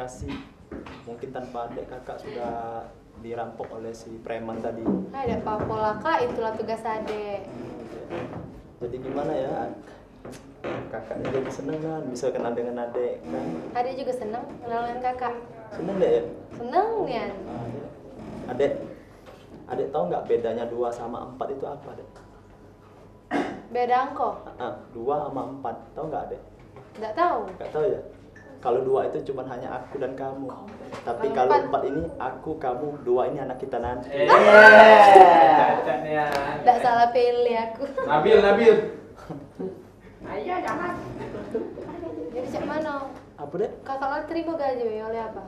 kasih. Mungkin tanpa adek kakak sudah dirampok oleh si preman tadi. Ada apa-apa lah kak, itulah tugas adek. Jadi gimana ya? Kakaknya jadi seneng kan bisa kenal dengan adek kan. Adek juga seneng kenal dengan kakak. Seneng deh ya? Seneng Nian. Adek tahu nggak bedanya 2 sama 4 itu apa dek? Beda angko? 2 sama 4 tahu nggak adek? Nggak tahu. Nggak tahu ya? Kalau 2 itu cuma hanya aku dan kamu. Tapi kalau 4 ini aku, kamu, 2 ini anak kita nanti. Cacat ya. Nggak salah pilih aku. Nabil. Ayo jangan. Jadi cak mana? Apa dek? Kakak kan terima gaji oleh apa?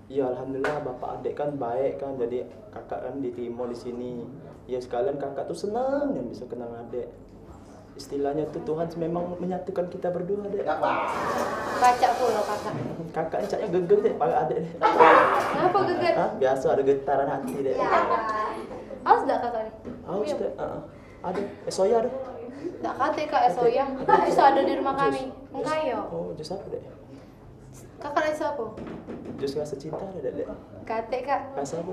Ya alhamdulillah bapak adek kan baik kan, jadi kakak kan diterima di sini. Ya sekalian kakak tuh senang yang bisa kenal adek. Istilahnya tuh Tuhan memang menyatukan kita berdua dek. Baca pula kakak. Kakaknya caknya geger dek pada adek dek. Kenapa geget? Biasa ada getaran hati dek. Haus nggak kakak nih? Haus dek. Ada. Soya ada. Nggak kate kak Esoya. Bisa ada di rumah kami. Enggak yo. Oh jus apa dek? Kakak itu apa? Jus rasa cinta ada dek. Kate kak. Rasa apa?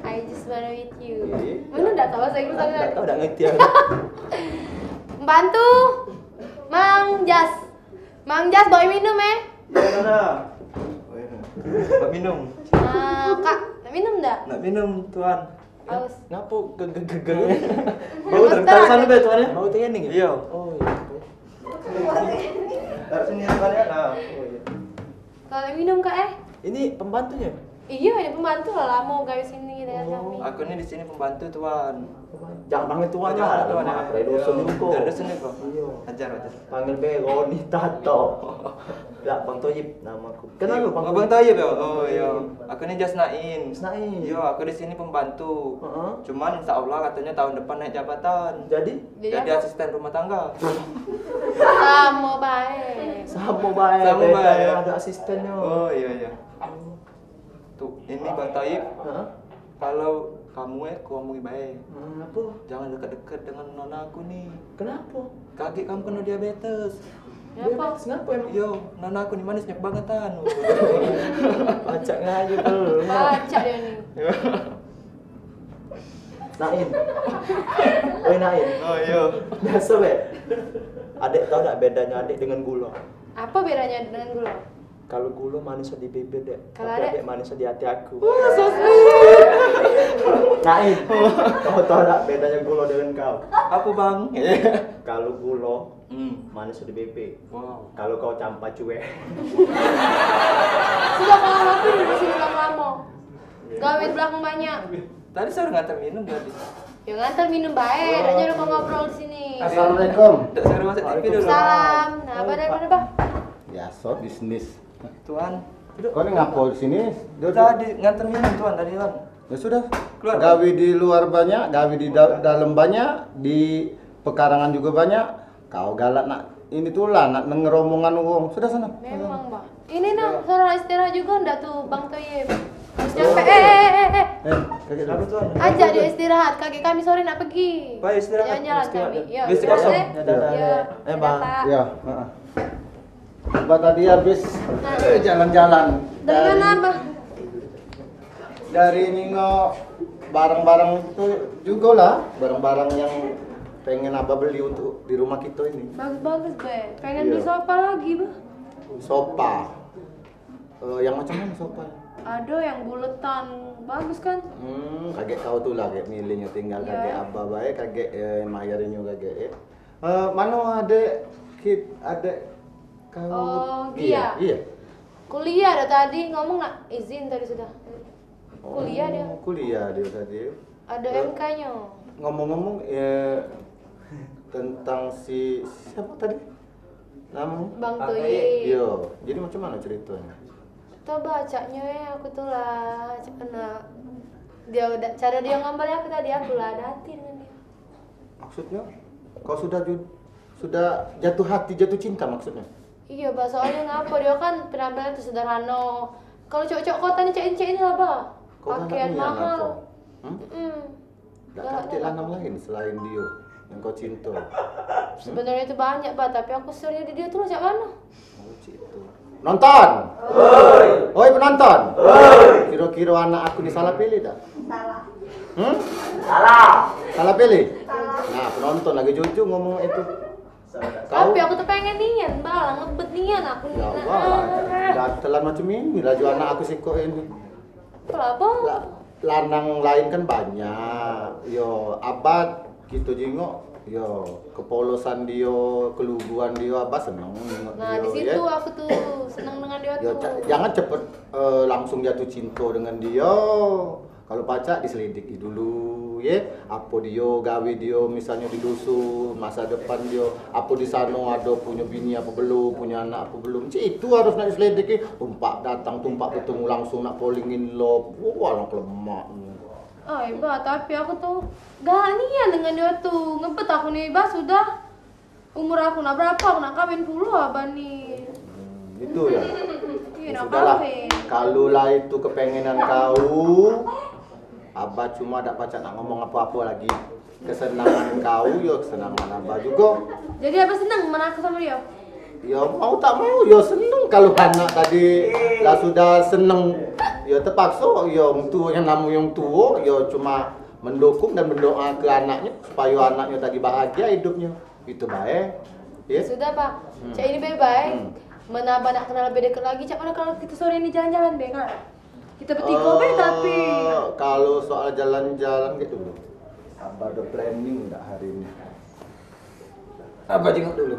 I just wanna with you. Iya. Mana nggak tahu bahasa Inggris Nggak tahu, nggak ngerti aku. Bantu, Mang Jas bawa minum Nak minum. Kak, nak minum enggak? Nak minum tuan. Haus. Ngapo geger. Bau taruh sana be tuan ya. Bau teh nih. Iya. Oh iya. Taruh sini tuan ya. Nah. Oh iya. Kalau minum kak Ini pembantunya. Iya, ini pembantu lah lama gawe sini dengan kami. Aku ini di sini pembantu tuan. Jangan panggil tuan Jangan, ya. tuan ya. Dosen kok. Dosen kok. Iya. Ajar. Panggil be Roni Tato. Lah Bang Toyib namaku. Kenal lu Bang? Bang Toyib ya? Oh iya. Aku ini Jasnain. Jasnain. Iya, aku di sini pembantu. Heeh. Cuman insya Allah katanya tahun depan naik jabatan. Jadi Jadi asisten rumah tangga. Sama baik. sama baik. Sama beda baik. yang ada asistennya. Oh iya. Tuh, ini Bang Toyib. Heeh. Kalau kamu ngomong baik. Apa? Jangan dekat-dekat dengan nona aku nih. Kenapa? Kakek kamu kena diabetes. Kenapa? Kenapa emang? Yo, nona aku nih manisnya kebangetan. Baca ngaji belum. Baca dia nih. Nain. Oi Nain. Oh iya. Biasa be. Adek tahu enggak bedanya adek dengan gula? Apa bedanya dengan gula? Kalau gula manisnya di bibir dek. Kalau Tapi adek? adek manisnya di hati aku. Wah, so sweet. Nain. Kamu tahu enggak bedanya gula dengan kau? Apa bang? Kalau gula manisnya di bibir. Wow. Kalau kau campa cuek. Sudah kalau ngapain di sini lama-lama? Gawe di belakang banyak. Tadi saya ngantar minum tadi. Ya ngantar minum baik, dan nyuruh ngobrol di sini. Assalamualaikum. Tidak saya masuk TV dulu. Salam. Nah, mana bah? Biasa bisnis. Tuan. Kau ini ngapo di sini? Tadi ngantar minum tuan tadi tuan. Ya sudah. Keluar. Gawi di luar banyak, gawi di dalam banyak, di pekarangan juga banyak. Kau galak nak ini tuh lah nak ngeromongan uang. Sudah sana. Memang bah. Ini nah, saudara istirahat juga enggak tuh Bang Toyib? Harus nyampe. Kakek Apa dulu. tuan? Ajak dia istirahat, kakek kami sore nak pergi. Baik, istirahat. Jalan-jalan kami. Iya, Bis istirahat, kosong. eh. Dadah, Iya. Dek. Bang. Kak. Ya. Coba tadi habis jalan-jalan. Dari mana bah? Dari Ningo barang-barang itu juga lah, barang-barang yang pengen abah beli untuk di rumah kita ini. Bagus-bagus be. Pengen Iya. beli sofa lagi bah. Sofa. Yang macam mana sofa? Ada yang buletan, bagus kan? Kaget kau tuh lah, kaget milihnya tinggal Iya. kaget abah baik, kaget mayarnya kaget. Mana ada kau? Oh, Gia. Iya. Kuliah ada tadi ngomong nak izin tadi sudah. Kuliah dia. Kuliah dia tadi. Ada MK-nya. Ngomong-ngomong tentang siapa tadi? Namanya? Bang Ah, Toyib. Iya. Jadi macam mana ceritanya? Tuh bacanya aku tuh lah, cakna. Dia udah cara dia ngomongnya aku tadi aku lah hati dengan dia. Maksudnya? Kau sudah jatuh hati, jatuh cinta maksudnya? Iya, bah, soalnya ngapa dia kan penampilannya tuh sederhana. Kalau cowok-cowok kota nih cek-cekin lah, bah. Kau Pakaian galak nian mahal. apa? Gak Galak ada nian. lanang lain selain dia yang kau cinta. Sebenarnya itu banyak, bah, tapi aku serius di dia tuh macam mana? Oh, itu. Nonton. Oi penonton. Kira-kira anak aku disalah pilih tak? Salah. Salah pilih? Nah, penonton lagi jujur ngomong itu. Kau? Tapi aku tuh pengen nian, balang ngebet nian aku. Ya Allah, gatelan macam ini laju anak aku sih kok ini. Kenapa? Lanang lain kan banyak. Yo, abad gitu jengok. Yo, kepolosan dia, keluguan dia, abah seneng. Nah, di situ aku tuh seneng dengan dia Yo, tuh. jangan cepet langsung jatuh cinta dengan dia. Kalau pacar diselidiki dulu, ya. Apa dia gawe dia misalnya di dusun, masa depan dia, apa di sana ada punya bini apa belum, punya anak apa belum. Itu harus nak diselidiki. Tumpak datang, tumpak ketemu langsung nak polingin love. Wah, anak lemak. Oh, Iba, tapi aku tuh gak nian dengan dia tuh. Ngebet aku nih, Iba, sudah. Umur aku nak berapa? Aku nak kawin puluh Abah nih. Itu ya. Iya, Ya nak sudahlah. kawin. Kalau lah itu kepengenan kau, Abah cuma ada pacar nak ngomong apa-apa lagi. Kesenangan kau, yo kesenangan Abah juga. Jadi Abah seneng mana aku sama dia? Ya mau tak mau, ya seneng kalau anak tadi lah sudah seneng. Ya terpaksa, ya yang tua yang namu yang tua, ya cuma mendukung dan berdoa ke anaknya supaya anaknya tadi bahagia hidupnya. Itu baik. Ya. Sudah, Pak. Cak ini baik-baik. Mana Abah nak kenal lebih dekat lagi, Cak mana kalau kita sore ini jalan-jalan deh, kan? Kita bertiga be tapi. Kalau soal jalan-jalan gitu dulu. Abah ada planning enggak hari ini? Abah jenguk dulu.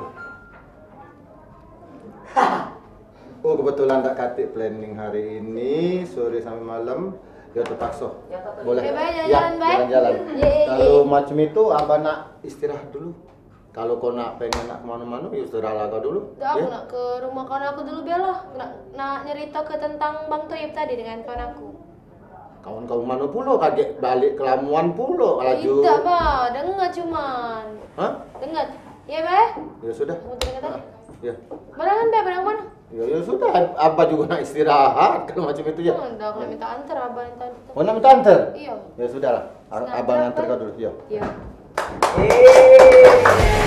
Oh kebetulan tak katik planning hari ini sore sampai malam. Ya terpaksa. Boleh. Oke, baik, Ya, jalan-jalan, baik. jalan-jalan. Ye. Kalau macam itu Abah nak istirahat dulu. Kalau kau nak pengen nak kemana-mana, ya istirahat kau dulu. Dah, aku Ya. nak ke rumah kawan aku dulu Bella. Nak nyerita ke tentang Bang Toyib tadi dengan kawan aku. Kawan-kawan mana pula kaget balik ke Lamuan pula laju. Tidak, Bah. Dengar cuman. Hah? Dengar. Ya, Bah. Ya sudah. Kamu dengar tadi? Ya. Mana kan, Bah? Mana? Ya sudah, Abah juga nak istirahat kalau macam itu ya. Oh, dah aku nak minta antar Abah yang tadi. Oh nak minta antar? Iya. Ya sudahlah, Senang Abang berapa? antar kau dulu. Ya. Iya. Eh.